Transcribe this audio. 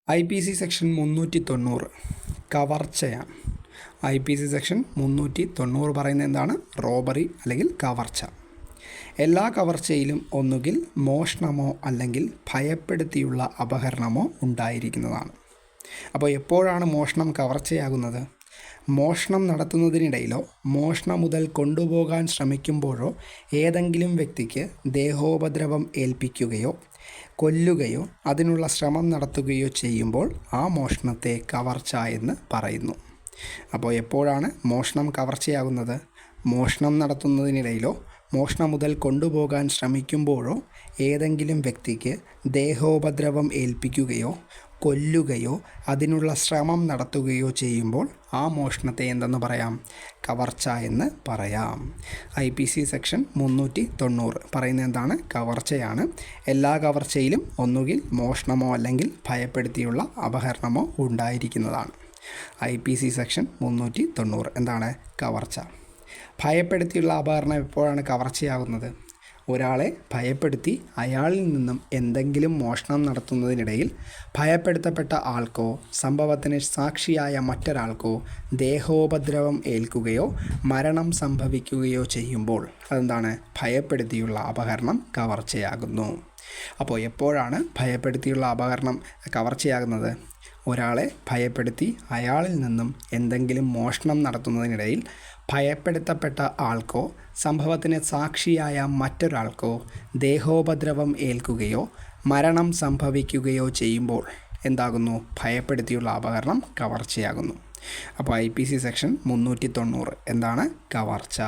IPC section 390 കവർച്ചയാണ്. IPC section 390 പറയുന്നത് എന്താണ്? Robbery അല്ലെങ്കിൽ കവർച്ച. എല്ലാ കവർച്ചയിലും ഒന്നുകിൽ മോഷണമോ അല്ലെങ്കിൽ ഭയപ്പെടുത്തിയുള്ള അപഹരണമോ ഉണ്ടായിരിക്കുന്നതാണ്. അപ്പോൾ എപ്പോഴാണ് മോഷണം കവർച്ചയാകുന്നത്? മോഷണം നടത്തുന്നതിനിടയിലോ മോഷണം മുതൽ കൊണ്ടുപോകാൻ ശ്രമിക്കുമ്പോഴോ ഏതെങ്കിലും വ്യക്തിക്ക് ദേഹോപദ്രവം ഏൽപ്പിക്കുകയോ കൊല്ലുകയോ അതിനുള്ള ശ്രമം നടത്തുകയോ ചെയ്യുമ്പോൾ ആ മോഷണത്തെ കവർച്ച എന്ന് പറയുന്നു. അപ്പോൾ എപ്പോഴാണ് മോഷണം കവർച്ചയാകുന്നത്? മോഷണം നടത്തുന്നതിനിടയിലോ മോഷണം മുതൽ കൊണ്ടുപോകാൻ ശ്രമിക്കുമ്പോഴോ ഏതെങ്കിലും വ്യക്തിക്ക് ദേഹോപദ്രവം ഏൽപ്പിക്കുകയോ കൊല്ലുകയോ അതിനുള്ള ശ്രമം നടത്തുകയോ ചെയ്യുമ്പോൾ ആ മോഷണത്തെ എന്തെന്ന് പറയാം? കവർച്ച എന്ന് പറയാം. IPC സെക്ഷൻ 390 പറയുന്നത് എന്താണ്? കവർച്ചയാണ്. എല്ലാ കവർച്ചയിലും ഒന്നുകിൽ മോഷണമോ അല്ലെങ്കിൽ ഭയപ്പെടുത്തിയുള്ള അപഹരണമോ ഉണ്ടായിരിക്കുന്നതാണ്. IPC സെക്ഷൻ 390 എന്താണ്? കവർച്ച. ഭയപ്പെടുത്തിയുള്ള അപഹരണം എപ്പോഴാണ് കവർച്ചയാകുന്നത്? ഒരാളെ ഭയപ്പെടുത്തി അയാളിൽ നിന്നും എന്തെങ്കിലും മോഷണം നടത്തുന്നതിനിടയിൽ ഭയപ്പെടുത്തപ്പെട്ട ആൾക്കോ സംഭവത്തിന് സാക്ഷിയായ മറ്റൊരാൾക്കോ ദേഹോപദ്രവം ഏൽക്കുകയോ മരണം സംഭവിക്കുകയോ ചെയ്യുമ്പോൾ അതെന്താണ്? ഭയപ്പെടുത്തിയുള്ള അപഹരണം കവർച്ചയാകുന്നു. അപ്പോൾ എപ്പോഴാണ് ഭയപ്പെടുത്തിയുള്ള അപഹരണം കവർച്ചയാകുന്നത്? ഒരാളെ ഭയപ്പെടുത്തി അയാളിൽ നിന്നും എന്തെങ്കിലും മോഷണം നടത്തുന്നതിനിടയിൽ ഭയപ്പെടുത്തപ്പെട്ട ആൾക്കോ സംഭവത്തിന് സാക്ഷിയായ മറ്റൊരാൾക്കോ ദേഹോപദ്രവം ഏൽക്കുകയോ മരണം സംഭവിക്കുകയോ ചെയ്യുമ്പോൾ എന്താകുന്നു? ഭയപ്പെടുത്തിയുള്ള അപഹരണം കവർച്ചയാകുന്നു. അപ്പോൾ IPC സെക്ഷൻ 390 എന്താണ്? കവർച്ച.